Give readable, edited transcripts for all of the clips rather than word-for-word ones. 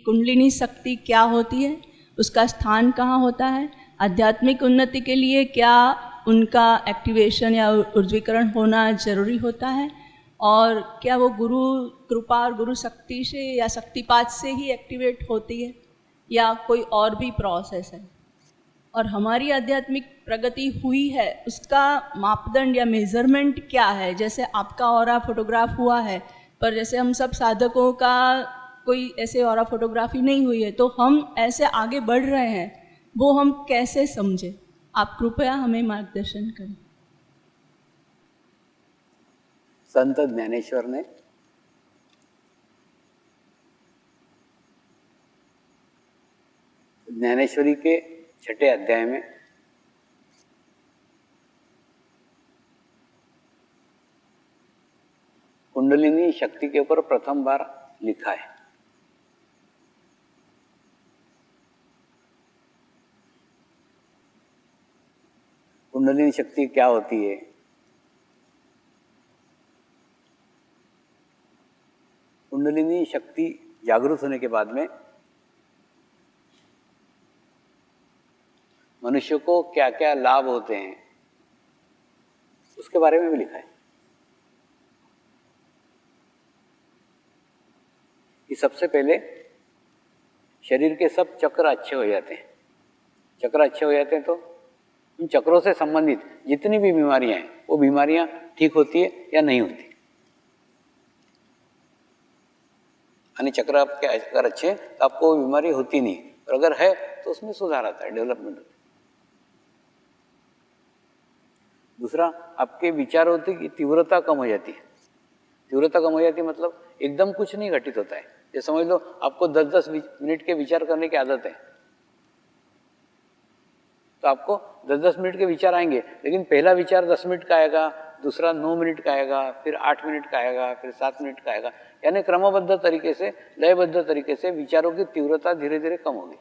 कुंडलिनी शक्ति क्या होती है, उसका स्थान कहाँ होता है, आध्यात्मिक उन्नति के लिए क्या उनका एक्टिवेशन या ऊर्ध्वीकरण होना जरूरी होता है, और क्या वो गुरु कृपा और गुरु शक्ति से या शक्तिपात से ही एक्टिवेट होती है या कोई और भी प्रोसेस है, और हमारी आध्यात्मिक प्रगति हुई है उसका मापदंड या मेजरमेंट क्या है। जैसे आपका ऑरा फोटोग्राफ हुआ है, पर जैसे हम सब साधकों का कोई ऐसे ऑरा फोटोग्राफी नहीं हुई है, तो हम ऐसे आगे बढ़ रहे हैं, वो हम कैसे समझे? आप कृपया हमें मार्गदर्शन करें। संत ज्ञानेश्वर ने ज्ञानेश्वरी के 6ठे अध्याय में कुंडलिनी शक्ति के ऊपर प्रथम बार लिखा है। कुंडलिनी शक्ति क्या होती है, कुंडलिनी शक्ति जागृत होने के बाद में मनुष्य को क्या क्या लाभ होते हैं उसके बारे में भी लिखा है कि सबसे पहले शरीर के सब चक्र अच्छे हो जाते हैं। चक्र अच्छे हो जाते हैं तो उन चक्रों से संबंधित जितनी भी बीमारियां हैं वो बीमारियां ठीक होती है या नहीं होती। यानी चक्र आपके अगर अच्छे हैं तो आपको वो बीमारी होती नहीं, और अगर है तो उसमें सुधार आता है, डेवलपमेंट होता है। दूसरा, आपके विचारों की तीव्रता कम हो जाती है। तीव्रता कम हो जाती है मतलब एकदम कुछ नहीं घटित होता है। ये समझ लो आपको 10-10 मिनट के विचार करने की आदत है, तो आपको 10-10 मिनट के विचार आएंगे, लेकिन पहला विचार 10 मिनट का आएगा, दूसरा 9 मिनट का आएगा, फिर 8 मिनट का आएगा, फिर 7 मिनट का आएगा। यानी क्रमबद्ध तरीके से, लयबद्ध तरीके से विचारों की तीव्रता धीरे धीरे कम होगी।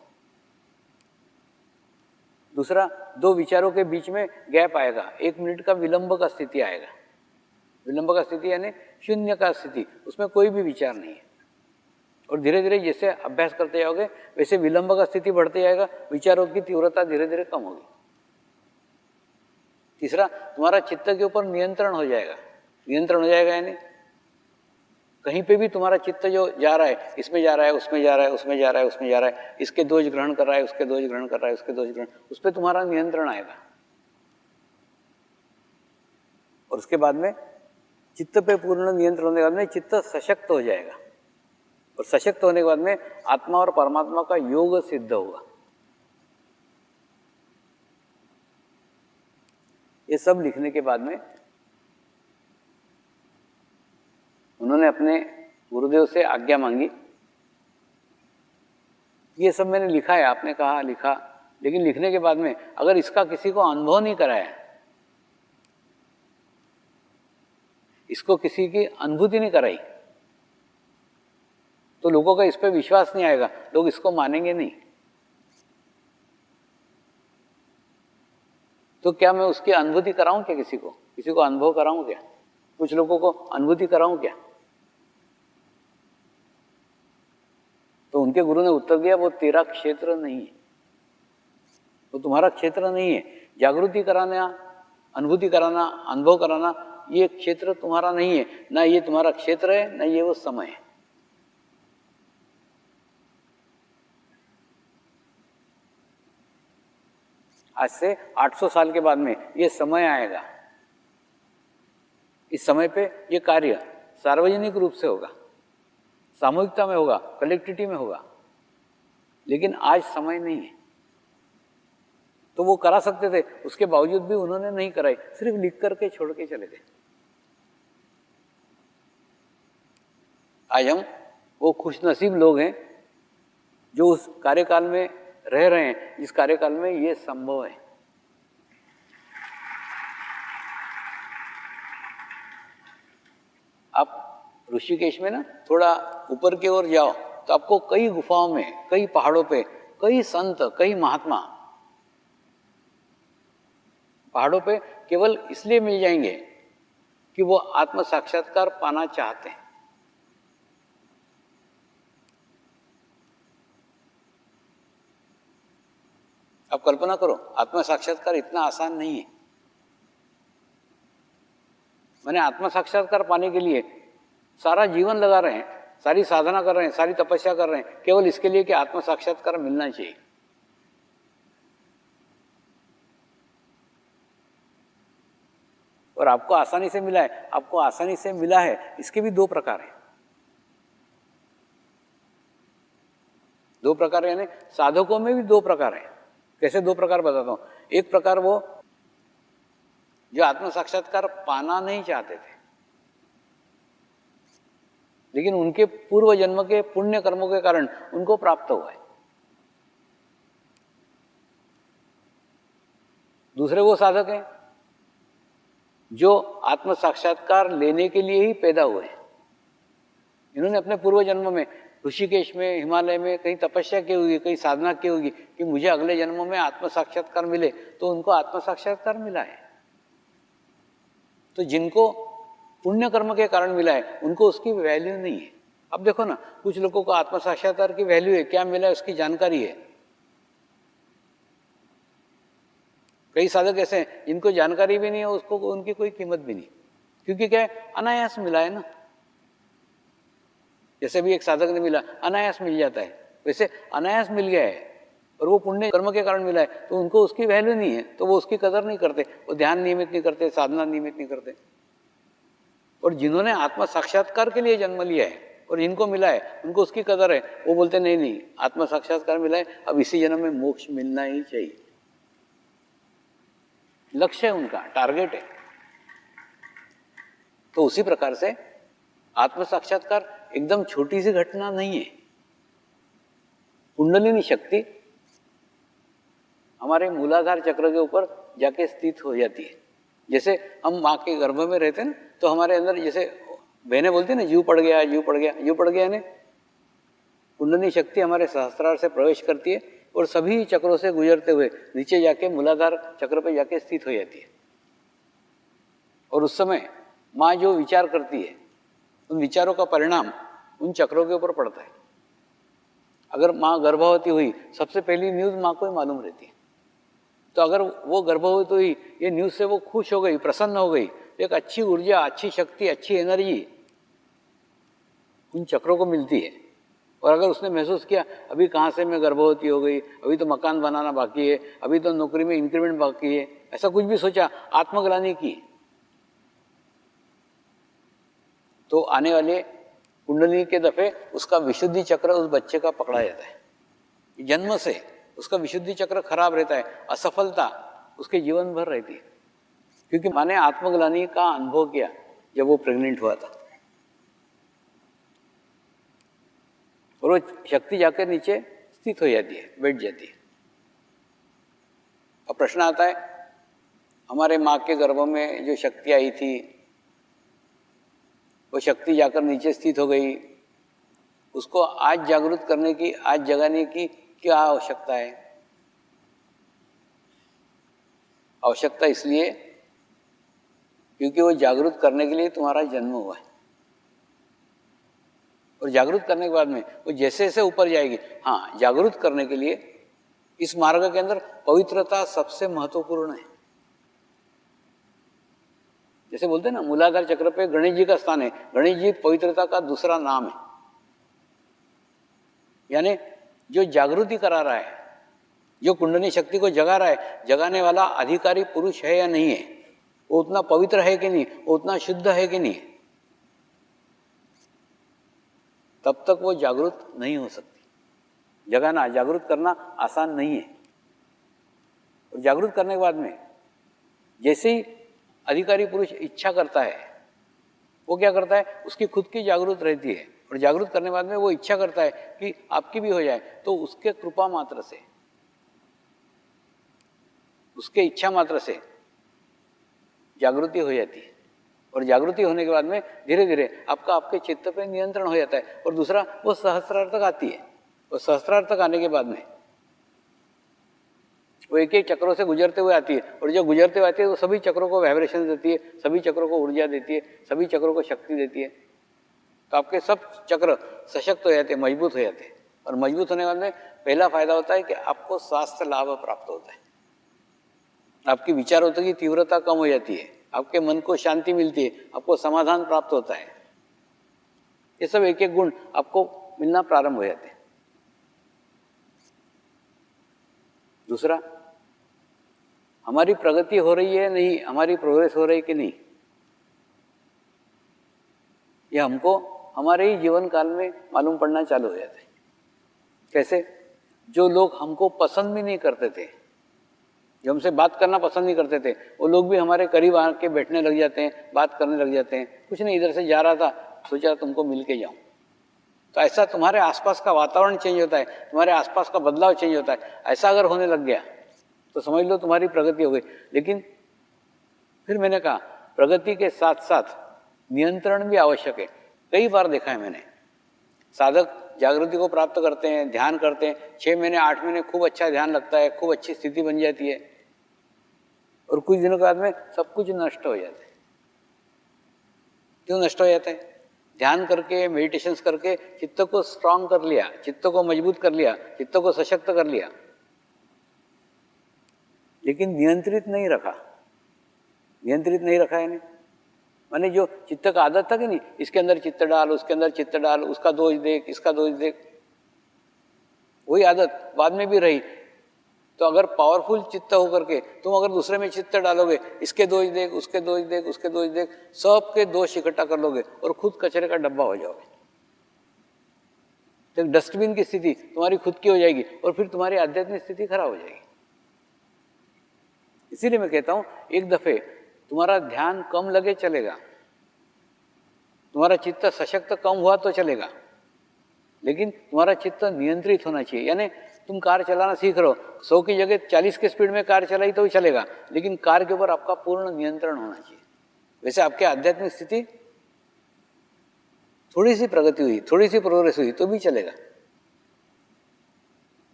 दूसरा, 2 विचारों के बीच में गैप आएगा, 1 मिनट का विलंब का स्थिति आएगा। विलंब का स्थिति यानी शून्य का स्थिति, उसमें कोई भी विचार नहीं है। और धीरे धीरे जैसे अभ्यास करते जाओगे वैसे विलंब का स्थिति बढ़ते जाएगा, विचारों की तीव्रता धीरे धीरे कम होगी। तीसरा, तुम्हारा चित्त के ऊपर नियंत्रण हो जाएगा। नियंत्रण हो जाएगा यानी कहीं पे भी तुम्हारा चित्त जो जा रहा है, इसमें जा रहा है, उसमें जा रहा है, उसमें जा रहा है, उसमें जा रहा है, इसके दोष ग्रहण कर रहा है, उसके दोष ग्रहण कर रहा है, उसके दोष ग्रहण, उस पर तुम्हारा नियंत्रण आएगा। और उसके बाद में चित्त पे पूर्ण नियंत्रण होने के बाद में चित्त सशक्त हो जाएगा, और सशक्त होने के बाद में आत्मा और परमात्मा का योग सिद्ध होगा। ये सब लिखने के बाद में उन्होंने अपने गुरुदेव से आज्ञा मांगी। ये सब मैंने लिखा है, आपने कहा लिखा, लेकिन लिखने के बाद में अगर इसका किसी को अनुभव नहीं कराया, इसको किसी की अनुभूति नहीं कराई, तो लोगों का इस पर विश्वास नहीं आएगा, लोग इसको मानेंगे नहीं। तो क्या मैं उसकी अनुभूति कराऊं क्या? किसी को अनुभव कराऊं क्या? कुछ लोगों को अनुभूति कराऊं क्या? तो उनके गुरु ने उत्तर दिया, वो तेरा क्षेत्र नहीं है, वो तुम्हारा क्षेत्र नहीं है। जागृति कराना, अनुभूति कराना, अनुभव कराना, ये क्षेत्र तुम्हारा नहीं है। ना ये तुम्हारा क्षेत्र है, ना ये वो समय है। आज से 800 साल के बाद में ये समय आएगा। इस समय पे ये कार्य सार्वजनिक रूप से होगा, सामूहिकता में होगा, कलेक्टिविटी में होगा, लेकिन आज समय नहीं है। तो वो करा सकते थे, उसके बावजूद भी उन्होंने नहीं कराई, सिर्फ लिख करके छोड़ के चले गए। आज हम वो खुशनसीब लोग हैं जो उस कार्यकाल में रह रहे हैं जिस कार्यकाल में ये संभव है। आप ऋषिकेश में ना थोड़ा ऊपर की ओर जाओ तो आपको कई गुफाओं में, कई पहाड़ों पे, कई संत, कई महात्मा पहाड़ों पे केवल इसलिए मिल जाएंगे कि वो आत्म साक्षात्कार पाना चाहते हैं। आप कल्पना करो, आत्म साक्षात्कार इतना आसान नहीं है। मैंने आत्म साक्षात्कार पाने के लिए सारा जीवन लगा रहे हैं, सारी साधना कर रहे हैं, सारी तपस्या कर रहे हैं, केवल इसके लिए कि आत्म साक्षात्कार मिलना चाहिए। और आपको आसानी से मिला है, आपको आसानी से मिला है, इसके भी दो प्रकार हैं। दो प्रकार यानी साधकों में भी दो प्रकार हैं। कैसे दो प्रकार बताता हूं। एक प्रकार वो जो आत्म साक्षात्कार पाना नहीं चाहते थे, लेकिन उनके पूर्व जन्म के पुण्य कर्मों के कारण उनको प्राप्त हुआ है। दूसरे वो साधक हैं जो आत्म साक्षात्कार लेने के लिए ही पैदा हुए हैं। इन्होंने अपने पूर्व जन्म में ऋषिकेश में, हिमालय में कहीं तपस्या की होगी, कहीं साधना की होगी कि मुझे अगले जन्म में आत्म साक्षात्कार मिले, तो उनको आत्म साक्षात्कार मिला है। तो जिनको पुण्य कर्म के कारण मिला है उनको उसकी वैल्यू नहीं है। अब देखो ना, कुछ लोगों को आत्म साक्षात्कार की वैल्यू है, क्या मिला है उसकी जानकारी है। कई साधक ऐसे हैं जिनको जानकारी भी नहीं है, उसको उनकी कोई कीमत भी नहीं, क्योंकि क्या है, अनायास मिला है ना। जैसे भी एक साधक ने मिला, अनायास मिल जाता है, वैसे अनायास मिल गया है और वो पुण्य कर्म के कारण मिला है, तो उनको उसकी वैल्यू नहीं है, तो वो उसकी कदर नहीं करते, वो ध्यान नियमित नहीं करते, साधना नियमित नहीं करते। और जिन्होंने आत्म साक्षात्कार के लिए जन्म लिया है और जिनको मिला है उनको उसकी कदर है, वो बोलते नहीं नहीं, आत्म साक्षात्कार मिला है, अब इसी जन्म में मोक्ष मिलना ही चाहिए। लक्ष्य है उनका, टारगेट है। तो उसी प्रकार से आत्म साक्षात्कार एकदम छोटी सी घटना नहीं है। कुंडलिनी शक्ति हमारे मूलाधार चक्र के ऊपर जाके स्थित हो जाती है। जैसे हम माँ के गर्भ में रहते हैं ना, तो हमारे अंदर जैसे बहनें बोलती है ना, जीव पड़ गया, जीव पड़ गया, जीव पड़ गया ने कुंडलिनी शक्ति हमारे सहस्त्रार से प्रवेश करती है और सभी चक्रों से गुजरते हुए नीचे जाके मूलाधार चक्र पे जाके स्थित हो जाती है। और उस समय माँ जो विचार करती है, उन विचारों का परिणाम उन चक्रों के ऊपर पड़ता है। अगर माँ गर्भवती हुई, सबसे पहली न्यूज़ माँ को ही मालूम रहती है। तो अगर वो गर्भवती हुई, ये न्यूज़ से वो खुश हो गई, प्रसन्न हो गई, एक अच्छी ऊर्जा, अच्छी शक्ति, अच्छी एनर्जी उन चक्रों को मिलती है। और अगर उसने महसूस किया अभी कहाँ से मैं गर्भवती हो गई, अभी तो मकान बनाना बाकी है, अभी तो नौकरी में इंक्रीमेंट बाकी है, ऐसा कुछ भी सोचा, आत्मग्लानि की, तो आने वाले कुंडली के दफे उसका विशुद्धि चक्र उस बच्चे का पकड़ा जाता है। जन्म से उसका विशुद्धि चक्र खराब रहता है, असफलता उसके जीवन भर रहती है, क्योंकि माँ ने आत्मग्लानि का अनुभव किया जब वो प्रेग्नेंट हुआ था। और वो शक्ति जाकर नीचे स्थित हो जाती है, बैठ जाती है। अब प्रश्न आता है, हमारे माँ के गर्भ में जो शक्ति आई थी, वो शक्ति जाकर नीचे स्थित हो गई, उसको आज जागृत करने की, आज जगाने की क्या आवश्यकता है? आवश्यकता इसलिए क्योंकि वो जागृत करने के लिए तुम्हारा जन्म हुआ है। और जागृत करने के बाद में वो जैसे जैसे ऊपर जाएगी, हाँ, जागृत करने के लिए इस मार्ग के अंदर पवित्रता सबसे महत्वपूर्ण है। जैसे बोलते हैं ना, मूलाधार चक्र पे गणेश जी का स्थान है। गणेश जी पवित्रता का दूसरा नाम है। यानी जो जागृति करा रहा है, जो कुंडली शक्ति को जगा रहा है, जगाने वाला अधिकारी पुरुष है या नहीं है, वो उतना पवित्र है कि नहीं, वो उतना शुद्ध है कि नहीं, तब तक वो जागृत नहीं हो सकती। जगाना, जागृत करना आसान नहीं है। और जागृत करने के बाद में जैसे ही अधिकारी पुरुष इच्छा करता है, वो क्या करता है, उसकी खुद की जागृत रहती है। और जागृत करने के बाद में वो इच्छा करता है कि आपकी भी हो जाए, तो उसके कृपा मात्र से, उसके इच्छा मात्र से जागृति हो जाती है। और जागृति होने के बाद में धीरे धीरे आपके चित्त पे नियंत्रण हो जाता है। और दूसरा, वो सहस्त्रार तक आती है। और सहस्त्रार तक आने के बाद में वो एक एक चक्रों से गुजरते हुए आती है। और जो गुजरते हुए आती है, वो सभी चक्रों को वाइब्रेशन देती है, सभी चक्रों को ऊर्जा देती है, सभी चक्रों को शक्ति देती है। तो आपके सब चक्र सशक्त हो जाते हैं, मजबूत हो जाते हैं। और मजबूत होने के बाद में पहला फायदा होता है कि आपको स्वास्थ्य लाभ प्राप्त होता है, आपकी विचारों की तीव्रता कम हो जाती है, आपके मन को शांति मिलती है, आपको समाधान प्राप्त होता है। ये सब एक एक गुण आपको मिलना प्रारंभ हो जाते हैं। दूसरा, हमारी प्रगति हो रही है नहीं, हमारी प्रोग्रेस हो रही कि नहीं, यह हमको हमारे ही जीवन काल में मालूम पड़ना चालू हो जाता है। कैसे? जो लोग हमको पसंद भी नहीं करते थे, जो हमसे बात करना पसंद नहीं करते थे, वो लोग भी हमारे करीब आके बैठने लग जाते हैं, बात करने लग जाते हैं। कुछ नहीं, इधर से जा रहा था, सोचा तुमको मिल के जाऊं। तो ऐसा तुम्हारे आसपास का वातावरण चेंज होता है, तुम्हारे आसपास का बदलाव चेंज होता है। ऐसा अगर होने लग गया तो समझ लो तुम्हारी प्रगति हो गई। लेकिन फिर मैंने कहा, प्रगति के साथ साथ नियंत्रण भी आवश्यक है। कई बार देखा है मैंने, साधक जागृति को प्राप्त करते हैं, ध्यान करते हैं, 6 महीने 8 महीने खूब अच्छा ध्यान लगता है, खूब अच्छी स्थिति बन जाती है, और कुछ दिनों के बाद में सब कुछ नष्ट हो जाता है। क्यों नष्ट हो जाता है? ध्यान करके, मेडिटेशंस करके चित्त को स्ट्रांग कर लिया, चित्त को मजबूत कर लिया, चित्त को सशक्त कर लिया, लेकिन नियंत्रित नहीं रखा। नियंत्रित नहीं रखा है, माने जो चित्त का आदत था कि नहीं, इसके अंदर चित्त डाल, उसके अंदर चित्त डाल, उसका दोष देख, इसका दोष देख, वही आदत बाद में भी रही। तो अगर पावरफुल चित्त होकर के तुम अगर दूसरे में चित्त डालोगे, इसके दोष देख, उसके दोष देख, उसके दोष देख, सबके दोष इकट्ठा कर लोगे और खुद कचरे का डब्बा हो जाओगे। तो डस्टबिन की स्थिति तुम्हारी खुद की हो जाएगी और फिर तुम्हारी आध्यात्मिक स्थिति खराब हो जाएगी। इसीलिए मैं कहता हूं, एक दफे तुम्हारा ध्यान कम लगे चलेगा, तुम्हारा चित्त सशक्त कम हुआ तो चलेगा, लेकिन तुम्हारा चित्त नियंत्रित होना चाहिए। यानी तुम कार चलाना सीख रहे हो, 100 की जगह 40 के स्पीड में कार चलाई तो भी चलेगा, लेकिन कार के ऊपर आपका पूर्ण नियंत्रण होना चाहिए। वैसे आपके आध्यात्मिक स्थिति थोड़ी सी प्रगति हुई, थोड़ी सी प्रोग्रेस हुई तो भी चलेगा,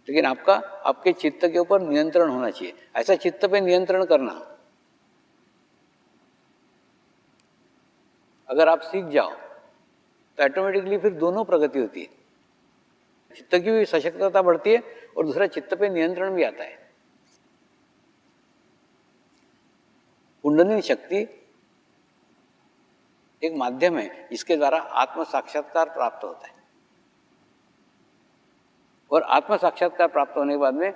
लेकिन आपके चित्त के ऊपर नियंत्रण होना चाहिए। ऐसा चित्त पे नियंत्रण करना अगर आप सीख जाओ तो ऑटोमेटिकली फिर दोनों प्रगति होती है, चित्त की भी सशक्तता बढ़ती है और दूसरा चित्त पे नियंत्रण भी आता है। कुंडलिनी शक्ति एक माध्यम है जिसके द्वारा आत्म साक्षात्कार प्राप्त होता है, और आत्म साक्षात्कार प्राप्त होने के बाद में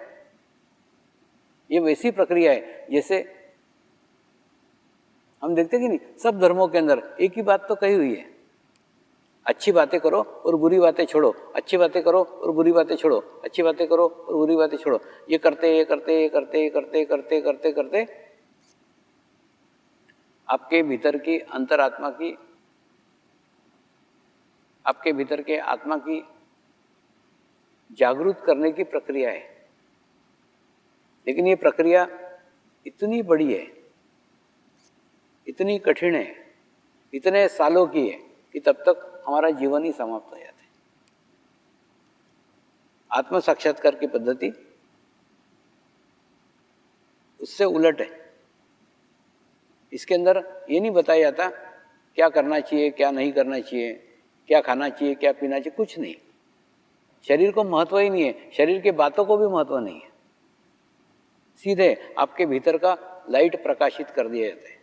ये वैसी प्रक्रिया है जैसे हम देखते कि नहीं, सब धर्मों के अंदर एक ही बात तो कही हुई है, अच्छी बातें करो और बुरी बातें छोड़ो, अच्छी बातें करो और बुरी बातें छोड़ो, अच्छी बातें करो और बुरी बातें छोड़ो। ये करते ये करते ये करते ये करते करते करते करते आपके भीतर की अंतरात्मा की, आपके भीतर के आत्मा की जागरूक करने की प्रक्रिया है। लेकिन ये प्रक्रिया इतनी बड़ी है, इतनी कठिन है, इतने सालों की है कि तब तक हमारा जीवन ही समाप्त हो जाता है। आत्म साक्षात्कार की पद्धति उससे उलट है। इसके अंदर ये नहीं बताया जाता क्या करना चाहिए, क्या नहीं करना चाहिए, क्या खाना चाहिए, क्या पीना चाहिए, कुछ नहीं। शरीर को महत्व ही नहीं है, शरीर के बातों को भी महत्व नहीं है। सीधे आपके भीतर का लाइट प्रकाशित कर दिया जाता है,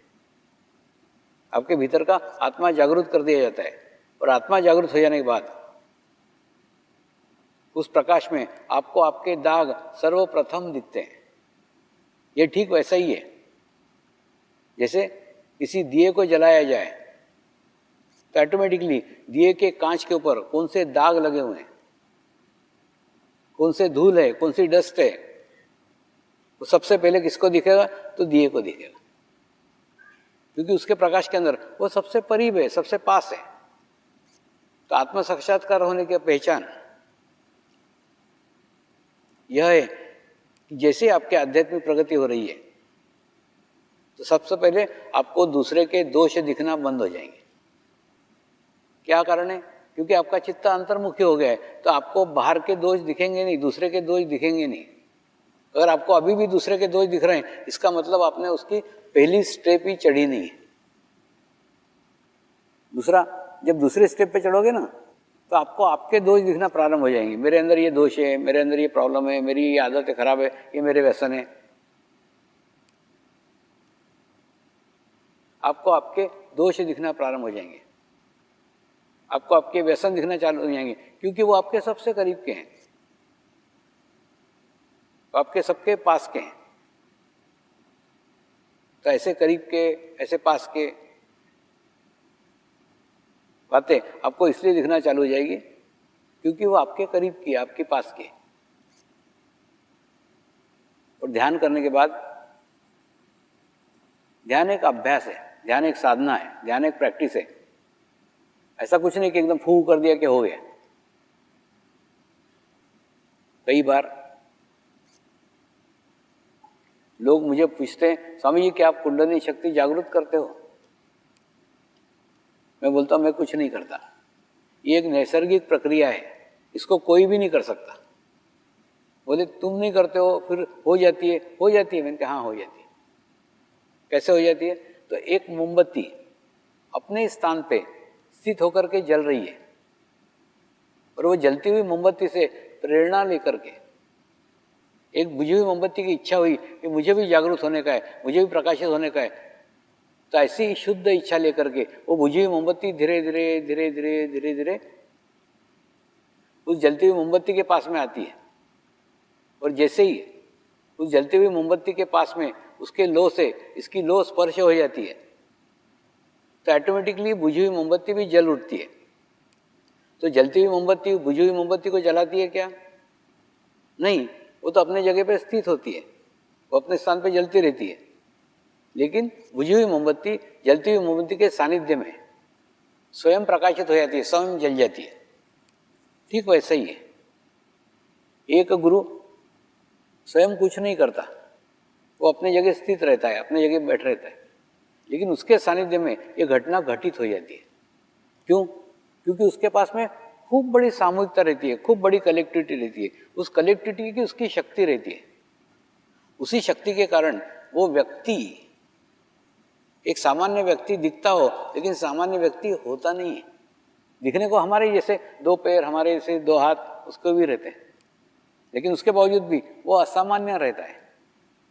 आपके भीतर का आत्मा जागृत कर दिया जाता है, और आत्मा जागृत हो जाने के बाद उस प्रकाश में आपको आपके दाग सर्वप्रथम दिखते हैं। ये ठीक वैसा ही है जैसे किसी दिए को जलाया जाए तो ऑटोमेटिकली दिए के कांच के ऊपर कौन से दाग लगे हुए हैं, कौन से धूल है, कौन सी डस्ट है, वो सबसे पहले किसको दिखेगा? तो दिए को दिखेगा, क्योंकि उसके प्रकाश के अंदर वो सबसे करीब है, सबसे पास है। तो आत्म साक्षात्कार होने की पहचान यह है कि जैसे आपके आध्यात्मिक प्रगति हो रही है तो सबसे पहले आपको दूसरे के दोष दिखना बंद हो जाएंगे। क्या कारण है? क्योंकि आपका चित्त अंतर्मुखी हो गया है, तो आपको बाहर के दोष दिखेंगे नहीं, दूसरे के दोष दिखेंगे नहीं। अगर आपको अभी भी दूसरे के दोष दिख रहे हैं, इसका मतलब आपने उसकी पहली स्टेप ही चढ़ी नहीं है। दूसरा, जब दूसरे स्टेप पे चढ़ोगे ना, तो आपको आपके दोष दिखना प्रारंभ हो जाएंगे। मेरे अंदर ये दोष है, मेरे अंदर ये प्रॉब्लम है, मेरी ये आदत खराब है, ये मेरे व्यसन है। आपको आपके दोष दिखना प्रारंभ हो जाएंगे, आपको आपके व्यसन दिखना चालू हो जाएंगे, क्योंकि वो आपके सबसे करीब के हैं, आपके सबके पास के हैं। तो ऐसे करीब के, ऐसे पास के बातें आपको इसलिए दिखना चालू हो जाएगी क्योंकि वो आपके करीब की, आपके पास की। और ध्यान करने के बाद, ध्यान एक अभ्यास है, ध्यान एक साधना है, ध्यान एक प्रैक्टिस है। ऐसा कुछ नहीं कि एकदम फू कर दिया कि हो गया। कई बार लोग मुझे पूछते हैं, स्वामी जी क्या आप कुंडलिनी शक्ति जागृत करते हो? मैं बोलता हूं मैं कुछ नहीं करता, ये एक नैसर्गिक प्रक्रिया है, इसको कोई भी नहीं कर सकता। बोले तुम नहीं करते हो फिर हो जाती है? हो जाती है। मैंने कहा हाँ हो जाती है। कैसे हो जाती है? तो एक मोमबत्ती अपने स्थान पे स्थित होकर के जल रही है, और वो जलती हुई मोमबत्ती से प्रेरणा लेकर के, एक बुझी हुई मोमबत्ती की इच्छा हुई कि मुझे भी जागरूक होने का है, मुझे भी प्रकाशित होने का है, तो ऐसी शुद्ध इच्छा लेकर के वो बुझी हुई मोमबत्ती धीरे धीरे धीरे धीरे धीरे धीरे उस जलती हुई मोमबत्ती के पास में आती है। और जैसे ही उस जलती हुई मोमबत्ती के पास में उसके लो से इसकी लो स्पर्श हो जाती है, तो ऑटोमेटिकली बुझी हुई मोमबत्ती भी जल उठती है। तो जलती हुई मोमबत्ती बुझी हुई मोमबत्ती को जलाती है क्या? नहीं, वो तो अपने जगह पे स्थित होती है, वो अपने स्थान पे जलती रहती है। लेकिन बुझी हुई मोमबत्ती जलती हुई मोमबत्ती के सानिध्य में स्वयं प्रकाशित हो जाती है, स्वयं जल जाती है। ठीक वैसा ही है, एक गुरु स्वयं कुछ नहीं करता, वो अपने जगह स्थित रहता है, अपने जगह बैठ रहता है, लेकिन उसके सानिध्य में ये घटना घटित हो जाती है। क्यों? क्योंकि उसके पास में खूब बड़ी सामूहिकता रहती है, खूब बड़ी कलेक्टिविटी रहती है, उस कलेक्टिविटी की उसकी शक्ति रहती है। उसी शक्ति के कारण वो व्यक्ति, एक सामान्य व्यक्ति दिखता हो लेकिन सामान्य व्यक्ति होता नहीं है। दिखने को हमारे जैसे दो पैर, हमारे जैसे दो हाथ उसको भी रहते हैं, लेकिन उसके बावजूद भी वो असामान्य रहता है।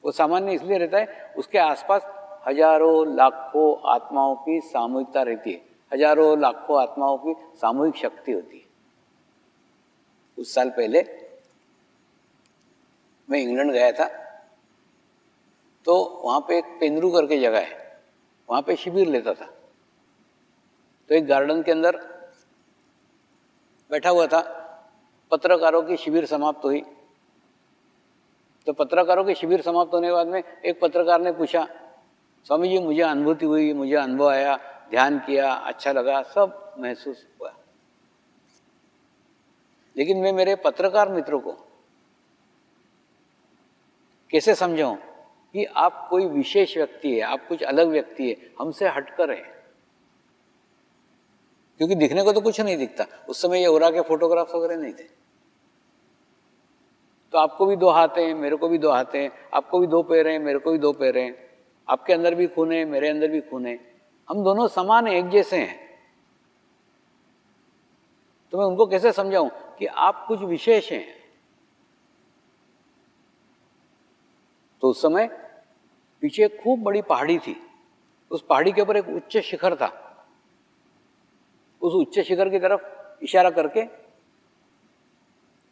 वो सामान्य इसलिए रहता है, उसके आसपास हजारों लाखों आत्माओं की सामूहिकता रहती है, हजारों लाखों आत्माओं की सामूहिक शक्ति होती है। कुछ साल पहले मैं इंग्लैंड गया था, तो वहाँ पे एक पेंद्रू करके जगह है, वहाँ पे शिविर लेता था। तो एक गार्डन के अंदर बैठा हुआ था, पत्रकारों की शिविर समाप्त हुई। तो पत्रकारों की शिविर समाप्त होने के बाद में एक पत्रकार ने पूछा, स्वामी जी मुझे अनुभूति हुई, मुझे अनुभव आया, ध्यान किया, अच्छा लगा, सब महसूस हुआ, लेकिन मैं मेरे पत्रकार मित्रों को कैसे समझाऊं कि आप कोई विशेष व्यक्ति है, आप कुछ अलग व्यक्ति है, हमसे हटकर है। क्योंकि दिखने को तो कुछ नहीं दिखता, उस समय ये ओरा के फोटोग्राफ्स वगैरह नहीं थे। तो आपको भी दो हाथ हैं, मेरे को भी दो हाथ हैं, आपको भी दो पैर हैं, मेरे को भी दो पैर हैं, आपके अंदर भी खून है, मेरे अंदर भी खून है, हम दोनों समान हैं, एक जैसे हैं। तो मैं उनको कैसे समझाऊं कि आप कुछ विशेष हैं? तो उस समय पीछे खूब बड़ी पहाड़ी थी, उस पहाड़ी के ऊपर एक उच्च शिखर था। उस उच्च शिखर की तरफ इशारा करके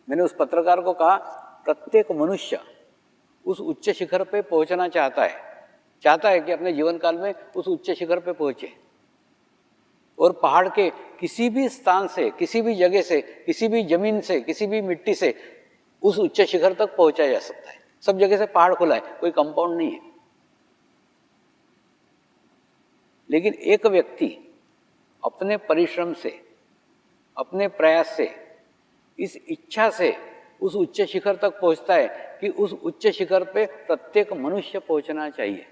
मैंने उस पत्रकार को कहा, प्रत्येक मनुष्य उस उच्च शिखर पे पहुंचना चाहता है कि अपने जीवन काल में उस उच्च शिखर पे पहुंचे। और पहाड़ के किसी भी स्थान से, किसी भी जगह से, किसी भी जमीन से, किसी भी मिट्टी से उस उच्च शिखर तक पहुंचा जा सकता है। सब जगह से पहाड़ खुला है, कोई कंपाउंड नहीं है। लेकिन एक व्यक्ति अपने परिश्रम से, अपने प्रयास से, इस इच्छा से उस उच्च शिखर तक पहुंचता है कि उस उच्च शिखर पे प्रत्येक मनुष्य पहुंचना चाहिए।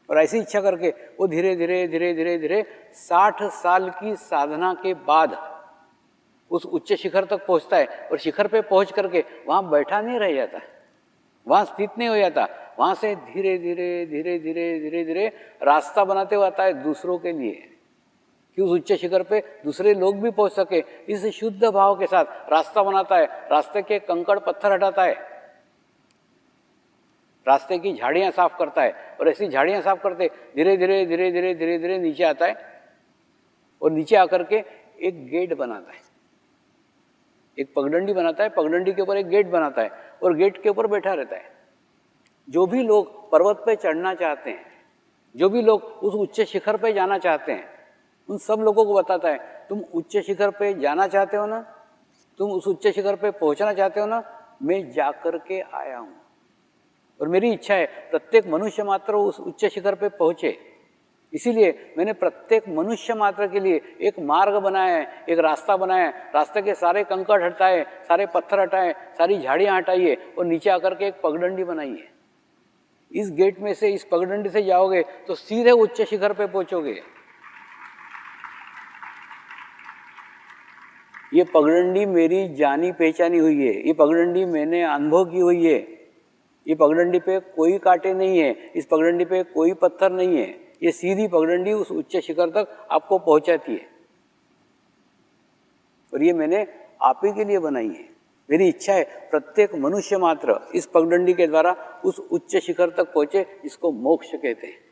और ऐसी इच्छा करके वो धीरे धीरे धीरे धीरे धीरे 60 साल की साधना के बाद उस उच्च शिखर तक पहुंचता है। और शिखर पे पहुंच करके वहां बैठा नहीं रह जाता, वहां स्थित नहीं हो जाता, वहां से धीरे धीरे धीरे धीरे धीरे धीरे रास्ता बनाते हुए आता है दूसरों के लिए, कि उस उच्च शिखर पे दूसरे लोग भी पहुंच सके। इस शुद्ध भाव के साथ रास्ता बनाता है, रास्ते के कंकड़ पत्थर हटाता है, रास्ते की झाड़ियां साफ करता है, और ऐसी झाड़ियां साफ करते धीरे धीरे धीरे धीरे धीरे धीरे नीचे आता है, और नीचे आकर के एक गेट बनाता है, एक पगडंडी बनाता है, पगडंडी के ऊपर एक गेट बनाता है, और गेट के ऊपर बैठा रहता है। जो भी लोग पर्वत पे चढ़ना चाहते हैं, जो भी लोग उस उच्च शिखर पे जाना चाहते हैं, उन सब लोगों को बताता है, तुम उच्च शिखर पे जाना चाहते हो ना, तुम उस उच्च शिखर पे पहुंचना चाहते हो ना, मैं जाकर के आया हूं, और मेरी इच्छा है प्रत्येक मनुष्य मात्र उस उच्च शिखर पे पहुंचे। इसीलिए मैंने प्रत्येक मनुष्य मात्र के लिए एक मार्ग बनाया है, एक रास्ता बनाया है। रास्ते के सारे कंकड़ हटाए, सारे पत्थर हटाए, सारी झाड़ियां हटाइए, और नीचे आकर के एक पगडंडी बनाई है। इस गेट में से, इस पगडंडी से जाओगे तो सीधे उच्च शिखर पे पहुंचोगे। ये पगडंडी मेरी जानी पहचानी हुई है, ये पगडंडी मैंने अनुभव की हुई है। ये पगडंडी पे कोई कांटे नहीं है, इस पगडंडी पे कोई पत्थर नहीं है। ये सीधी पगडंडी उस उच्च शिखर तक आपको पहुंचाती है, और ये मैंने आप ही के लिए बनाई है। मेरी इच्छा है प्रत्येक मनुष्य मात्र इस पगडंडी के द्वारा उस उच्च शिखर तक पहुंचे, जिसको मोक्ष कहते हैं।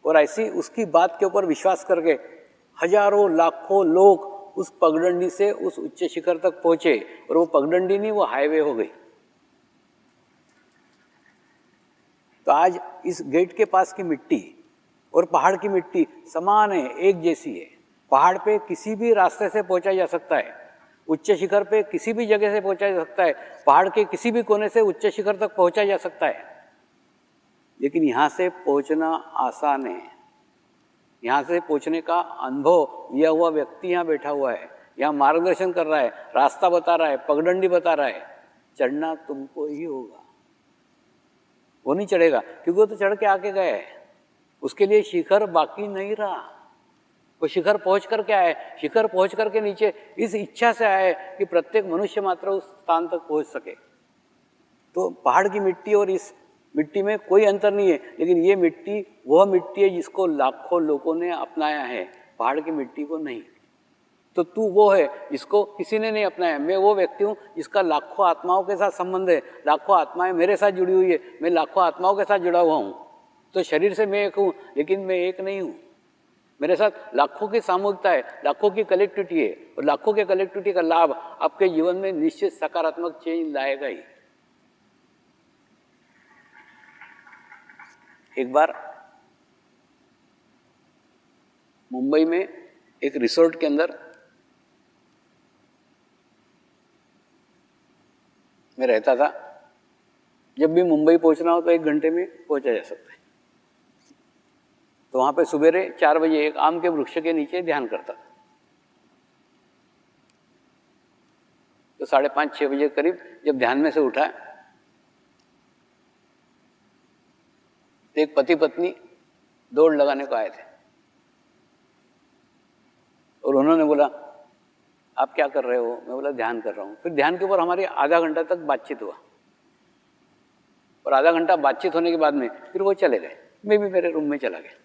और ऐसी उसकी बात के ऊपर विश्वास करके हजारों लाखों लोग उस पगडंडी से उस उच्च शिखर तक पहुंचे, और वो पगडंडी नहीं, वो हाईवे हो गई। तो आज इस गेट के पास की मिट्टी और पहाड़ की मिट्टी समान है, एक जैसी है। पहाड़ पे किसी भी रास्ते से पहुंचा जा सकता है, उच्च शिखर पे किसी भी जगह से पहुंचा जा सकता है, पहाड़ के किसी भी कोने से उच्च शिखर तक पहुंचा जा सकता है। लेकिन यहाँ से पहुंचना आसान है। यहाँ से पहुंचने का अनुभव लिया हुआ व्यक्ति यहाँ बैठा हुआ है, यहाँ मार्गदर्शन कर रहा है, रास्ता बता रहा है, पगडंडी बता रहा है। चढ़ना तुमको ही होगा, वो नहीं चढ़ेगा, क्योंकि वो तो चढ़ के आके गया है। उसके लिए शिखर बाकी नहीं रहा, वो शिखर पहुंच कर के आए, शिखर पहुंच करके नीचे इस इच्छा से आए कि प्रत्येक मनुष्य मात्र उस स्थान तक पहुंच सके। तो पहाड़ की मिट्टी और इस मिट्टी में कोई अंतर नहीं है, लेकिन ये मिट्टी वह मिट्टी है जिसको लाखों लोगों ने अपनाया है, पहाड़ की मिट्टी को नहीं। तो तू वो है जिसको किसी ने नहीं अपनाया। मैं वो व्यक्ति हूँ जिसका लाखों आत्माओं के साथ संबंध है, लाखों आत्माएं मेरे साथ जुड़ी हुई है, मैं लाखों आत्माओं के साथ जुड़ा हुआ हूँ। तो शरीर से मैं एक हूँ, लेकिन मैं एक नहीं हूँ। मेरे साथ लाखों की सामूहिकता है, लाखों की कलेक्टिविटी है, और लाखों के कलेक्टिविटी का लाभ आपके जीवन में निश्चित सकारात्मक चेंज लाएगा ही। एक बार मुंबई में एक रिसोर्ट के अंदर मैं रहता था। जब भी मुंबई पहुंचना हो तो 1 घंटे में पहुंचा जा सकता है। तो वहां पे सुबेरे 4 बजे एक आम के वृक्ष के नीचे ध्यान करता था। तो 5:30-6 बजे करीब जब ध्यान में से उठा, तो एक पति पत्नी दौड़ लगाने को आए थे, और उन्होंने बोला, आप क्या कर रहे हो? मैं बोला, ध्यान कर रहा हूँ। फिर ध्यान के ऊपर हमारी आधा घंटा तक बातचीत हुआ, और आधा घंटा बातचीत होने के बाद में फिर वो चले गए। मैं भी मेरे रूम में चला गया।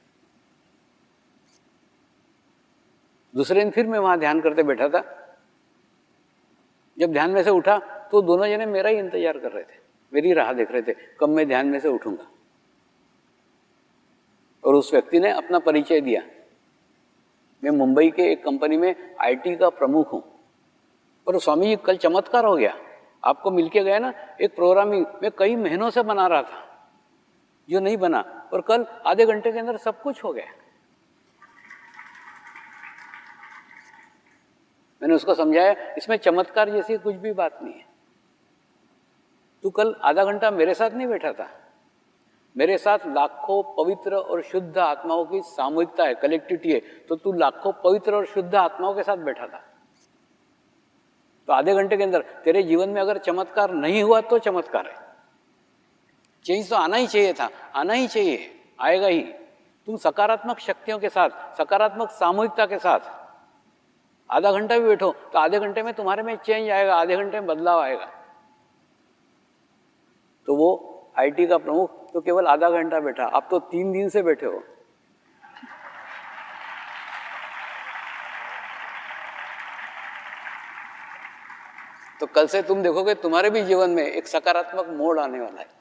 दूसरे दिन फिर मैं वहां ध्यान करते बैठा था। जब ध्यान में से उठा तो दोनों जने मेरा ही इंतजार कर रहे थे, मेरी राह देख रहे थे, कब मैं ध्यान में से उठूंगा। और उस व्यक्ति ने अपना परिचय दिया, मैं मुंबई के एक कंपनी में आईटी का प्रमुख हूं। और स्वामी जी, कल चमत्कार हो गया, आपको मिलके गया ना, एक प्रोग्रामिंग मैं कई महीनों से बना रहा था, जो नहीं बना, और कल आधे घंटे के अंदर सब कुछ हो गया। मैंने उसको समझाया, इसमें चमत्कार जैसी कुछ भी बात नहीं है। तू कल आधा घंटा मेरे साथ नहीं बैठा था, मेरे साथ लाखों पवित्र और शुद्ध आत्माओं की सामूहिकता है, कलेक्टिविटी है। तो तू लाखों पवित्र और शुद्ध आत्माओं के साथ बैठा था। तो आधे घंटे के अंदर तेरे जीवन में अगर चमत्कार नहीं हुआ तो चमत्कार है। चेंज तो आना ही चाहिए था, आना ही चाहिए, आएगा ही। तुम सकारात्मक शक्तियों के साथ, सकारात्मक सामूहिकता के साथ आधा घंटा भी बैठो तो आधे घंटे में तुम्हारे में चेंज आएगा, आधे घंटे में बदलाव आएगा। तो वो आईटी का प्रमुख तो केवल आधा घंटा बैठा, आप तो 3 दिन से बैठे हो। तो कल से तुम देखोगे तुम्हारे भी जीवन में एक सकारात्मक मोड़ आने वाला है।